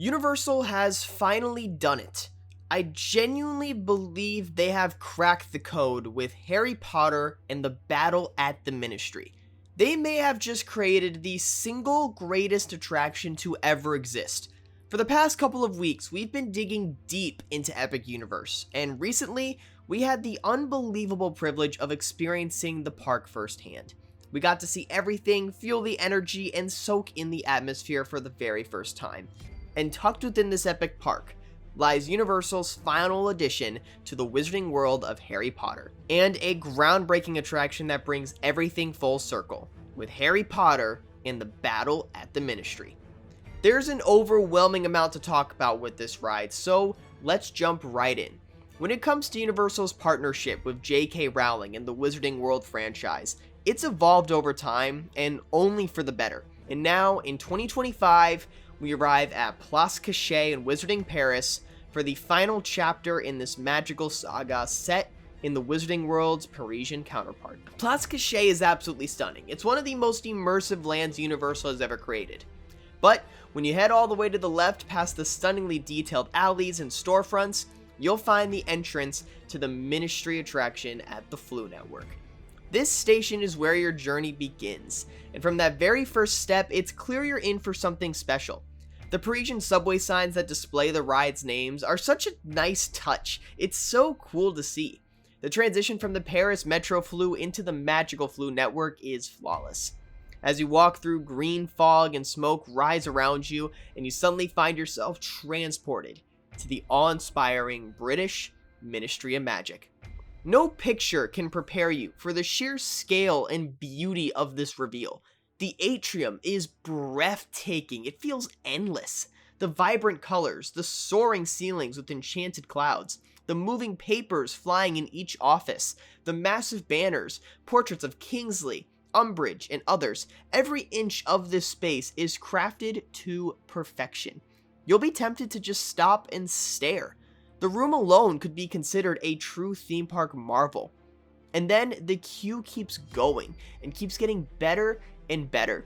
Universal has finally done it. I genuinely believe they have cracked the code with Harry Potter and the Battle at the Ministry. They may have just created the single greatest attraction to ever exist. For the past couple of weeks, we've been digging deep into Epic Universe, and recently, we had the unbelievable privilege of experiencing the park firsthand. We got to see everything, feel the energy, and soak in the atmosphere for the very first time. And tucked within this epic park lies Universal's final addition to the wizarding world of Harry Potter, and a groundbreaking attraction that brings everything full circle, with Harry Potter and the Battle at the Ministry. There's an overwhelming amount to talk about with this ride, so let's jump right in. When it comes to Universal's partnership with J.K. Rowling and the Wizarding World franchise, it's evolved over time, and only for the better. And now, in 2025, we arrive at Place Cachet in Wizarding Paris for the final chapter in this magical saga set in the Wizarding World's Parisian counterpart. Place Cachet is absolutely stunning. It's one of the most immersive lands Universal has ever created. But when you head all the way to the left past the stunningly detailed alleys and storefronts, you'll find the entrance to the Ministry attraction at the Flu Network. This station is where your journey begins, and from that very first step, it's clear you're in for something special. The Parisian subway signs that display the ride's names are such a nice touch. It's so cool to see. The transition from the Paris Metro Flu into the magical Flu Network is flawless. As you walk through, green fog and smoke rise around you, and you suddenly find yourself transported to the awe-inspiring British Ministry of Magic. No picture can prepare you for the sheer scale and beauty of this reveal. The atrium is breathtaking. It feels endless. The vibrant colors, the soaring ceilings with enchanted clouds, the moving papers flying in each office, the massive banners, portraits of Kingsley, Umbridge, and others. Every inch of this space is crafted to perfection. You'll be tempted to just stop and stare. The room alone could be considered a true theme park marvel. And then the queue keeps going and keeps getting better and better.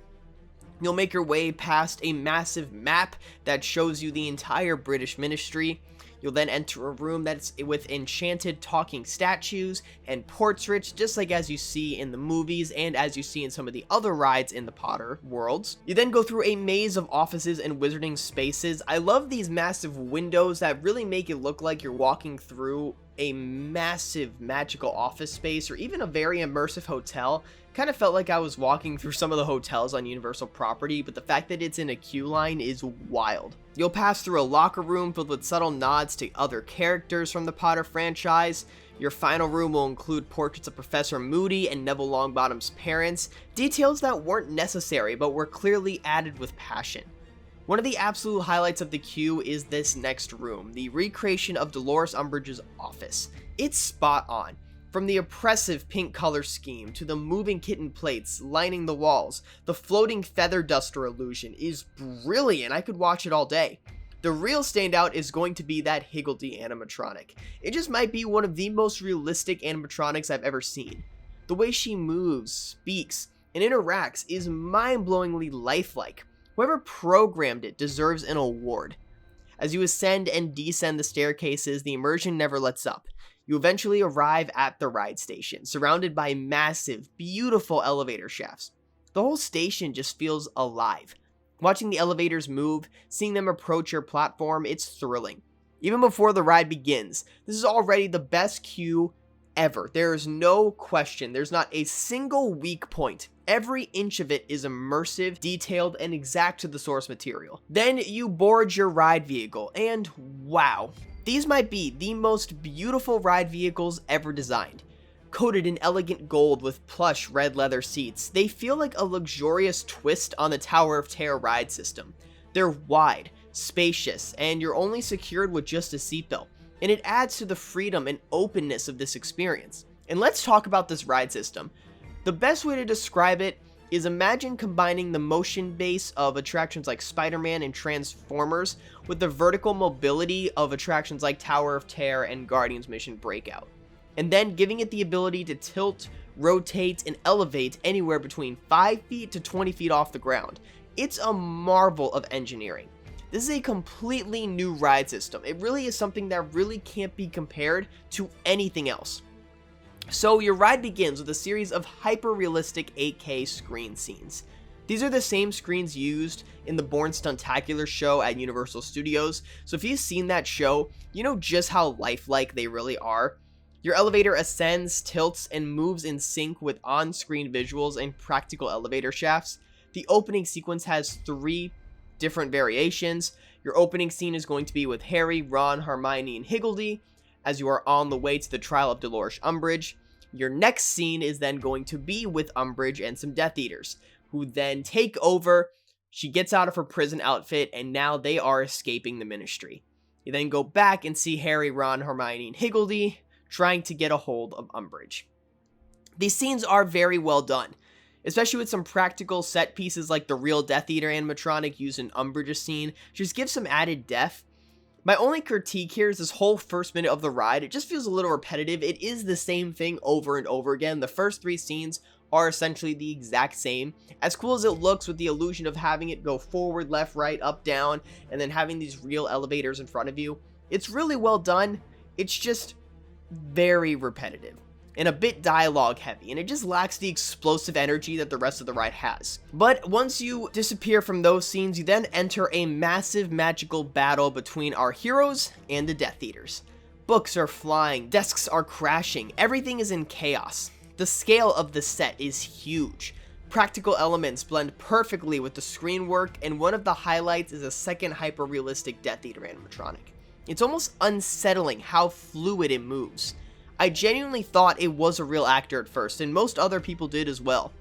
You'll make your way past a massive map that shows you the entire British Ministry. You'll then enter a room that's with enchanted talking statues and portraits, just like as you see in the movies and as you see in some of the other rides in the Potter worlds. You then go through a maze of offices and wizarding spaces. I love these massive windows that really make it look like you're walking through a massive magical office space or even a very immersive hotel. Kind of felt like I was walking through some of the hotels on Universal property, but the fact that it's in a queue line is wild. You'll pass through a locker room filled with subtle nods to other characters from the Potter franchise. Your final room will include portraits of Professor Moody and Neville Longbottom's parents, details that weren't necessary but were clearly added with passion. One of the absolute highlights of the queue is this next room, the recreation of Dolores Umbridge's office. It's spot on. From the oppressive pink color scheme to the moving kitten plates lining the walls, the floating feather duster illusion is brilliant. I could watch it all day. The real standout is going to be that Higgledy animatronic. It just might be one of the most realistic animatronics I've ever seen. The way she moves, speaks, and interacts is mind-blowingly lifelike. Whoever programmed it deserves an award. As you ascend and descend the staircases, the immersion never lets up. You eventually arrive at the ride station, surrounded by massive, beautiful elevator shafts. The whole station just feels alive. Watching the elevators move, seeing them approach your platform, it's thrilling. Even before the ride begins, this is already the best queue ever. There is no question. There's not a single weak point. Every inch of it is immersive, detailed, and exact to the source material. Then you board your ride vehicle, and wow. These might be the most beautiful ride vehicles ever designed. Coated in elegant gold with plush red leather seats, they feel like a luxurious twist on the Tower of Terror ride system. They're wide, spacious, and you're only secured with just a seatbelt, and it adds to the freedom and openness of this experience. And let's talk about this ride system. The best way to describe it is imagine combining the motion base of attractions like Spider-Man and Transformers with the vertical mobility of attractions like Tower of Terror and Guardians Mission Breakout, and then giving it the ability to tilt, rotate, and elevate anywhere between 5 feet to 20 feet off the ground. It's a marvel of engineering. This is a completely new ride system. It really is something that really can't be compared to anything else. So your ride begins with a series of hyper-realistic 8K screen scenes. These are the same screens used in the Bourne Stuntacular show at Universal Studios, so if you've seen that show, you know just how lifelike they really are. Your elevator ascends, tilts, and moves in sync with on-screen visuals and practical elevator shafts. The opening sequence has 3 different variations. Your opening scene is going to be with Harry, Ron, Hermione, and Higgledy as you are on the way to the trial of Dolores Umbridge. Your next scene is then going to be with Umbridge and some Death Eaters, who then take over. She gets out of her prison outfit, and now they are escaping the Ministry. You then go back and see Harry, Ron, Hermione, and Higgledy trying to get a hold of Umbridge. These scenes are very well done, especially with some practical set pieces like the real Death Eater animatronic used in Umbridge's scene. Just gives some added depth. My only critique here is this whole first minute of the ride. It just feels a little repetitive. It is the same thing over and over again. The first 3 scenes are essentially the exact same. As cool as it looks with the illusion of having it go forward, left, right, up, down, and then having these real elevators in front of you, it's really well done. It's just very repetitive and a bit dialogue heavy, and it just lacks the explosive energy that the rest of the ride has. But once you disappear from those scenes, you then enter a massive magical battle between our heroes and the Death Eaters. Books are flying, desks are crashing, everything is in chaos. The scale of the set is huge. Practical elements blend perfectly with the screen work, and one of the highlights is a second hyper-realistic Death Eater animatronic. It's almost unsettling how fluid it moves. I genuinely thought it was a real actor at first, and most other people did as well.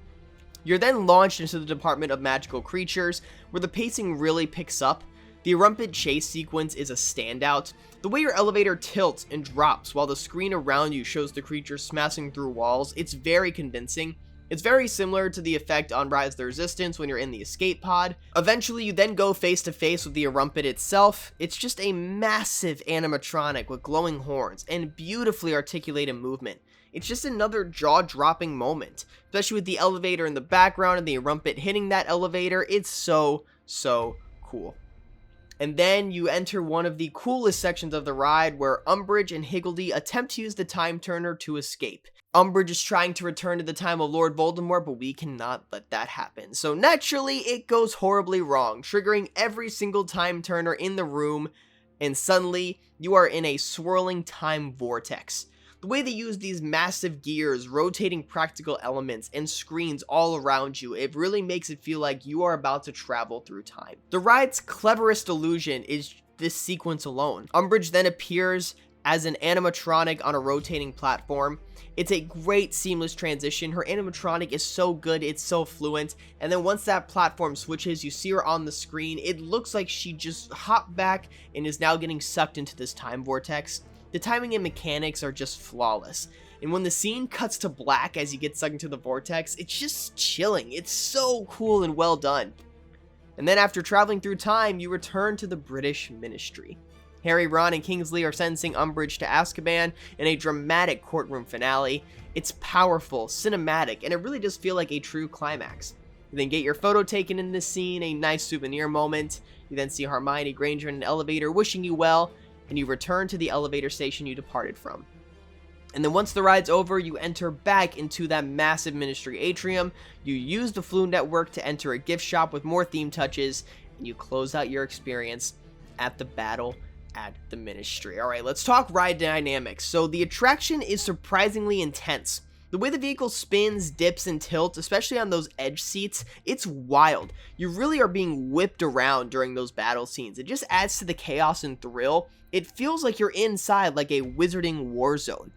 You're then launched into the Department of Magical Creatures, where the pacing really picks up. The rampant chase sequence is a standout. The way your elevator tilts and drops while the screen around you shows the creature smashing through walls, it's very convincing. It's very similar to the effect on Rise of the Resistance when you're in the escape pod. Eventually, you then go face to face with the Erumpent itself. It's just a massive animatronic with glowing horns and beautifully articulated movement. It's just another jaw-dropping moment, especially with the elevator in the background and the Erumpent hitting that elevator. It's so cool. And then you enter one of the coolest sections of the ride where Umbridge and Higgledy attempt to use the time turner to escape. Umbridge is trying to return to the time of Lord Voldemort, but we cannot let that happen. So naturally, it goes horribly wrong, triggering every single time turner in the room, and suddenly, you are in a swirling time vortex. The way they use these massive gears, rotating practical elements, and screens all around you, it really makes it feel like you are about to travel through time. The ride's cleverest illusion is this sequence alone. Umbridge then appears as an animatronic on a rotating platform. It's a great seamless transition. Her animatronic is so good, it's so fluent, and then once that platform switches, you see her on the screen. It looks like she just hopped back and is now getting sucked into this time vortex. The timing and mechanics are just flawless, and when the scene cuts to black as you get sucked into the vortex, it's just chilling. It's so cool and well done. And then after traveling through time, you return to the British Ministry. Harry, Ron, and Kingsley are sentencing Umbridge to Azkaban in a dramatic courtroom finale. It's powerful, cinematic, and it really does feel like a true climax. You then get your photo taken in this scene, a nice souvenir moment. You then see Hermione Granger in an elevator wishing you well, and you return to the elevator station you departed from. And then once the ride's over, you enter back into that massive Ministry atrium. You use the Flu Network to enter a gift shop with more theme touches, and you close out your experience at the battle at the Ministry. Alright, let's talk ride dynamics. So the attraction is surprisingly intense. The way the vehicle spins, dips, and tilts, especially on those edge seats, it's wild. You really are being whipped around during those battle scenes. It just adds to the chaos and thrill. It feels like you're inside like a wizarding war zone.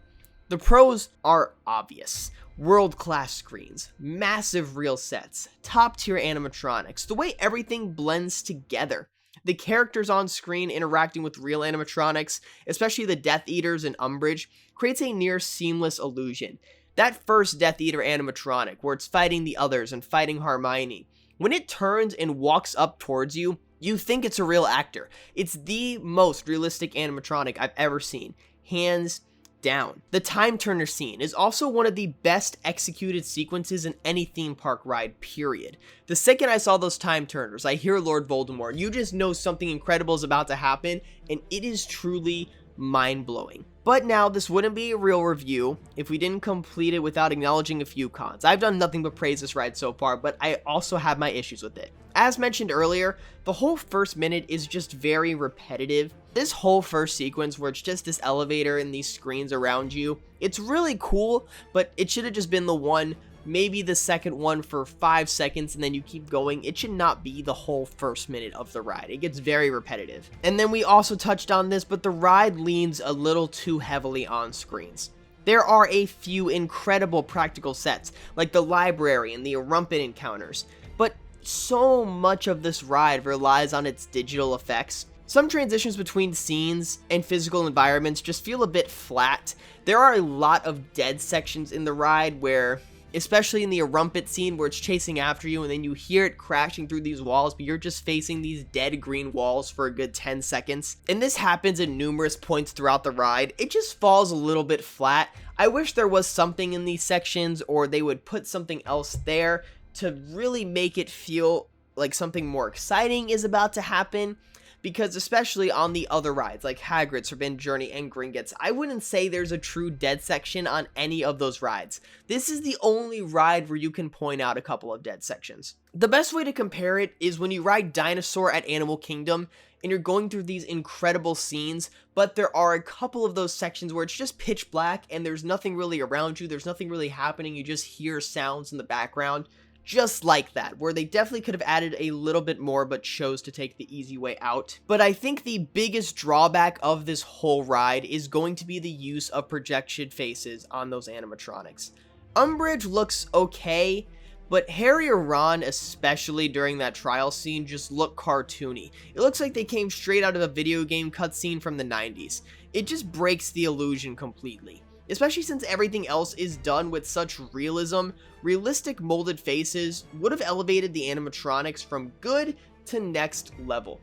The pros are obvious. World-class screens, massive real sets, top-tier animatronics, the way everything blends together. The characters on screen interacting with real animatronics, especially the Death Eaters and Umbridge, creates a near seamless illusion. That first Death Eater animatronic, where it's fighting the others and fighting Hermione, when it turns and walks up towards you, you think it's a real actor. It's the most realistic animatronic I've ever seen. Hands, down. The time turner scene is also one of the best executed sequences in any theme park ride, period. The second I saw those time turners, I hear Lord Voldemort, you just know something incredible is about to happen, and it is truly mind-blowing. But now, this wouldn't be a real review if we didn't complete it without acknowledging a few cons. I've done nothing but praise this ride so far, but I also have my issues with it. As mentioned earlier, the whole first minute is just very repetitive. This whole first sequence where it's just this elevator and these screens around you, it's really cool, but it should have just been the one, maybe the second one for 5 seconds, and then you keep going. It should not be the whole first minute of the ride. It gets very repetitive. And then we also touched on this, but the ride leans a little too heavily on screens. There are a few incredible practical sets, like the library and the Erumpent encounters, but so much of this ride relies on its digital effects. Some transitions between scenes and physical environments just feel a bit flat. There are a lot of dead sections in the ride where, especially in the Erumpent scene where it's chasing after you and then you hear it crashing through these walls, but you're just facing these dead green walls for a good 10 seconds. And this happens at numerous points throughout the ride. It just falls a little bit flat. I wish there was something in these sections, or they would put something else there to really make it feel like something more exciting is about to happen. Because especially on the other rides, like Hagrid's Forbidden Journey and Gringotts, I wouldn't say there's a true dead section on any of those rides. This is the only ride where you can point out a couple of dead sections. The best way to compare it is when you ride Dinosaur at Animal Kingdom, and you're going through these incredible scenes, but there are a couple of those sections where it's just pitch black, and there's nothing really around you, there's nothing really happening, you just hear sounds in the background. Just like that, where they definitely could have added a little bit more but chose to take the easy way out. But I think the biggest drawback of this whole ride is going to be the use of projection faces on those animatronics. Umbridge looks okay, but Harry or Ron, especially during that trial scene, just look cartoony. It looks like they came straight out of a video game cutscene from the 90s. It just breaks the illusion completely. Especially since everything else is done with such realism, realistic molded faces would have elevated the animatronics from good to next level.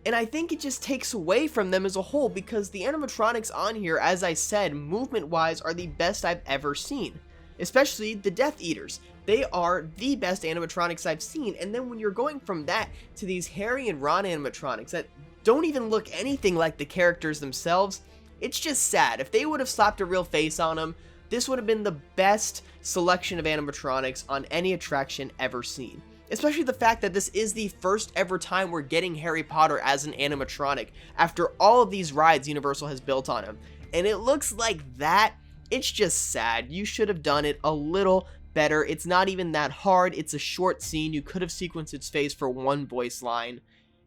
And I think it just takes away from them as a whole, because the animatronics on here, as I said, movement-wise are the best I've ever seen. Especially the Death Eaters. They are the best animatronics I've seen, and then when you're going from that to these Harry and Ron animatronics that don't even look anything like the characters themselves, it's just sad. If they would have slapped a real face on them, this would have been the best selection of animatronics on any attraction ever seen. Especially the fact that this is the first ever time we're getting Harry Potter as an animatronic after all of these rides Universal has built on him. And it looks like that. It's just sad. You should have done it a little better. It's not even that hard. It's a short scene. You could have sequenced its face for one voice line.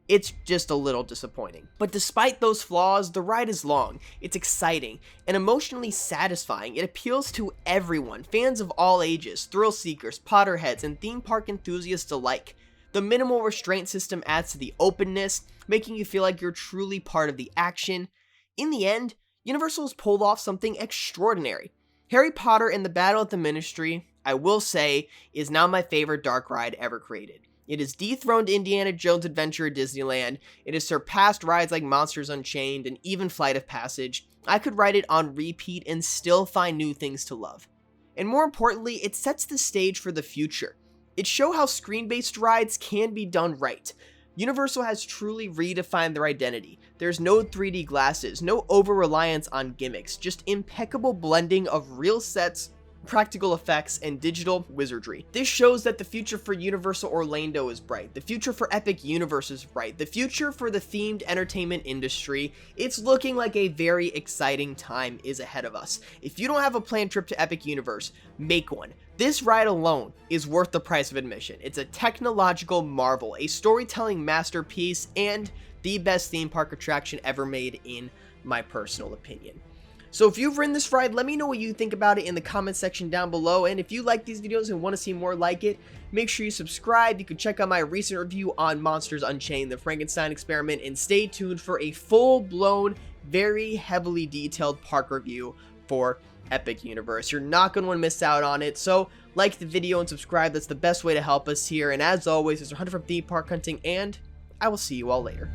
It's just a little disappointing. But despite those flaws, the ride is long, it's exciting, and emotionally satisfying. It appeals to everyone, fans of all ages, thrill seekers, Potterheads, and theme park enthusiasts alike. The minimal restraint system adds to the openness, making you feel like you're truly part of the action. In the end, Universal has pulled off something extraordinary. Harry Potter and the Battle at the Ministry, I will say, is now my favorite dark ride ever created. It has dethroned Indiana Jones' Adventure at Disneyland. It has surpassed rides like Monsters Unchained and even Flight of Passage. I could ride it on repeat and still find new things to love. And more importantly, it sets the stage for the future. It shows how screen-based rides can be done right. Universal has truly redefined their identity. There's no 3D glasses, no over-reliance on gimmicks, just impeccable blending of real sets, practical effects, and digital wizardry. This shows that the future for Universal Orlando is bright. The future for Epic Universe is bright. The future for the themed entertainment industry, it's looking like a very exciting time is ahead of us. If you don't have a planned trip to Epic Universe, make one. This ride alone is worth the price of admission. It's a technological marvel, a storytelling masterpiece, and the best theme park attraction ever made in my personal opinion. So if you've ridden this ride, let me know what you think about it in the comment section down below. And if you like these videos and want to see more like it, make sure you subscribe. You can check out my recent review on Monsters Unchained, the Frankenstein Experiment, and stay tuned for a full-blown, very heavily detailed park review for Epic Universe. You're not going to want to miss out on it. So like the video and subscribe. That's the best way to help us here. And as always, this is Hunter from Theme Park Hunting, and I will see you all later.